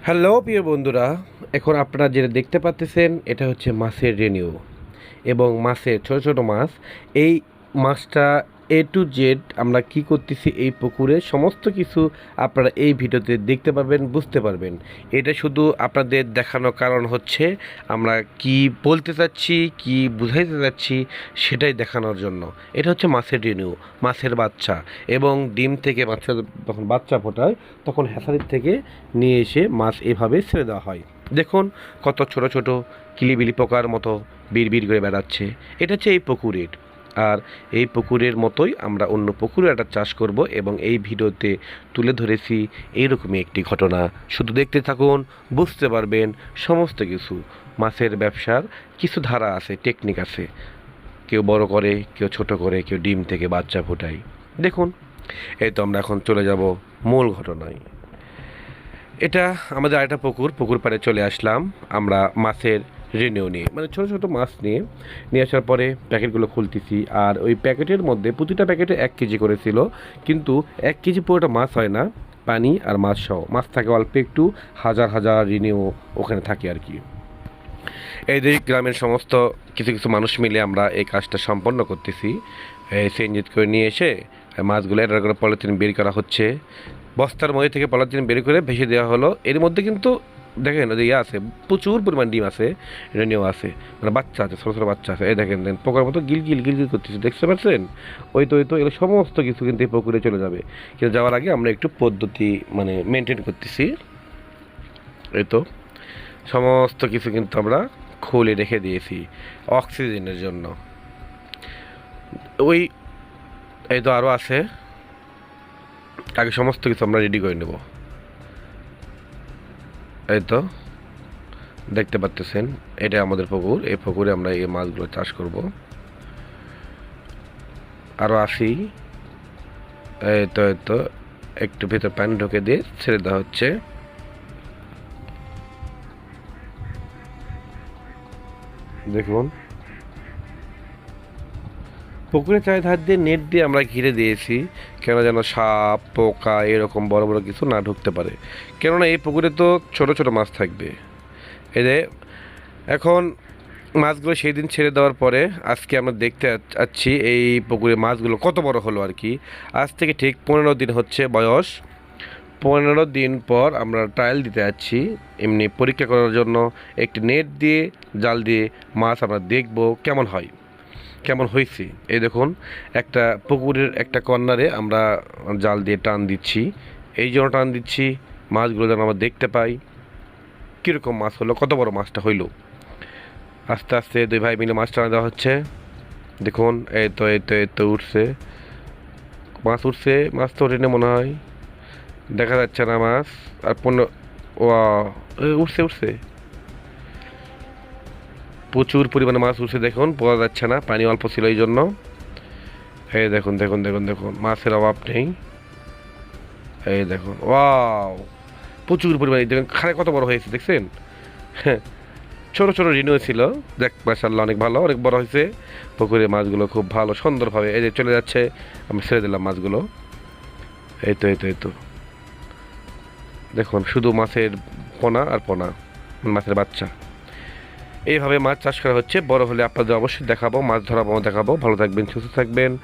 Hello প্রিয় বন্ধুরা, এখন আপনারা যেটা দেখতে পাচ্ছেন এটা হচ্ছে মাছের রেনিউ এবং মাছের ছোট ছোট মাছ। এই মাছটা A to Z আমরা কি করতেছি এই পুকুরে সমস্ত কিছু আপনারা এই ভিডিওতে দেখতে পারবেন, বুঝতে পারবেন। এটা শুধু আপনাদের দেখানোর কারণ হচ্ছে আমরা কি বলতে চাচ্ছি, কি বুঝাইতে চাচ্ছি সেটাই দেখানোর জন্য। এটা হচ্ছে মাছের রেনিউ, মাছের বাচ্চা, এবং ডিম থেকে মাছের যখন বাচ্চা ফোটায় তখন হ্যাচারির থেকে নিয়ে এসে মাছ এভাবে ছেড়ে দেওয়া হয়। দেখুন কত ছোট ছোট কিলিবিলি পোকার মতো বিড়বিড় করে বেড়াচ্ছে। এটা হচ্ছে এই পুকুরের। আর এই পুকুরের মতোই আমরা অন্য পুকুরে একটা চাষ করব এবং এই ভিডিওতে তুলে ধরেছি এইরকমই একটি ঘটনা। শুধু দেখতে থাকুন, বুঝতে পারবেন সমস্ত কিছু। মাছের ব্যবসার কিছু ধারা আছে, টেকনিক আছে। কেউ বড় করে, কেউ ছোট করে, কেউ ডিম থেকে বাচ্চা ফোটায়। দেখুন, এই তো আমরা এখন চলে যাব মূল ঘটনায়। এটা আমাদের আরেকটা পুকুর পাড়ে চলে আসলাম আমরা মাছের রেনিউ নিয়ে, মানে ছোটো ছোটো মাছ নিয়ে আসার পরে প্যাকেটগুলো খুলতেছি। আর ওই প্যাকেটের মধ্যে প্রতিটা প্যাকেটে 1 কেজি করে ছিল, কিন্তু 1 কেজি পুরোটা মাছ হয় না, পানি আর মাছ সহ। মাছ থাকে অল্প একটু, হাজার হাজার রেনিউ ওখানে থাকে আর কি। এই যে গ্রামের সমস্ত কিছু কিছু মানুষ মিলে আমরা এই কাজটা সম্পন্ন করতেছি। সিএনজি করে নিয়ে এসে মাছগুলো এটা করে পলিথিন বের করা হচ্ছে। বস্তার মধ্যে থেকে পলিথিন বের করে ভেসে দেওয়া হলো। এর মধ্যে কিন্তু দেখেন যে আছে, প্রচুর পরিমাণ ডিম আছে, রেনিও আছে, মানে বাচ্চা আছে, ছোটো ছোটো বাচ্চা আছে। এই দেখেন পোকার মতো গিল করতেছে, দেখতে পাচ্ছেন? ওই তো এগুলো সমস্ত কিছু কিন্তু এই পুকুরে চলে যাবে। কিন্তু যাওয়ার আগে আমরা একটু পদ্ধতি মানে মেনটেন করতেছি। এই তো সমস্ত কিছু কিন্তু আমরা খুলে রেখে দিয়েছি অক্সিজেনের জন্য। ওই এই তো আরও আছে, আগে সমস্ত কিছু আমরা রেডি করে নেব। এই তো দেখতে পাচ্ছেন, এটা আমাদের পুকুর। এই পুকুরে আমরা এই মাছগুলো চাষ করব। আরও আসি। এই তো একটু ভিতরে পানি ঢুকে দিয়ে ছেড়ে দেওয়া হচ্ছে। দেখুন, পুকুরের চারিধার দিয়ে নেট দিয়ে আমরা ঘিরে দিয়েছি, কেন যেন সাপ পোকা এরকম বড় বড় কিছু না ঢুকতে পারে। কেননা এই পুকুরে তো ছোট ছোট মাছ থাকবে। এই যে এখন মাছগুলো সেই দিন ছেড়ে দেওয়ার পরে আজকে আমরা দেখতে পাচ্ছি এই পুকুরে মাছগুলো কত বড় হলো আর কি। আজ থেকে ঠিক 15 দিন হচ্ছে বয়স। 15 দিন পর আমরা ট্রায়াল দিতে যাচ্ছি, এমনি পরীক্ষা করার জন্য একটি নেট দিয়ে জাল দিয়ে মাছ আমরা দেখব কেমন হয়, কেমন হয়েছে। এই দেখুন, একটা পুকুরের একটা কর্নারে আমরা জাল দিয়ে টান দিচ্ছি। এই জন্য টান দিচ্ছি মাছগুলো যেন আমরা দেখতে পাই কীরকম মাছ হলো, কত বড় মাছটা হইলো। আস্তে আস্তে দুই ভাই মিলে মাছ টানা দেওয়া হচ্ছে। দেখুন, এই তো উঠছে মাছ, উঠছে মাছ তো ওঠেনি মনে হয়, দেখা যাচ্ছে না মাছ। আর ও উঠছে প্রচুর পরিমাণে মাছ উঠছে। দেখুন, বোঝা যাচ্ছে না, পানি অল্প ছিল এই জন্য। এই দেখুন মাছের অভাব নেই। এই দেখুন, ওয়াও, প্রচুর পরিমাণে দেখুন খালে কত বড় হয়েছে, দেখছেন? হ্যাঁ, ছোট ছোট রিনিউ ছিল। দেখ মাশাআল্লাহ, অনেক ভালো, অনেক বড় হয়েছে। পুকুরে মাছগুলো খুব ভালো সুন্দরভাবে এই যে চলে যাচ্ছে। আমি ছেড়ে দিলাম মাছগুলো। এই তো দেখুন, শুধু মাছের পোনা আর পোনা, মাছের বাচ্চা। এইভাবে মাছ চাষ করা হচ্ছে। বড় হলে আপনাদের অবশ্যই দেখাবো, মাছ ধরা দেখাবো। ভালো থাকবেন, সুস্থ থাকবেন।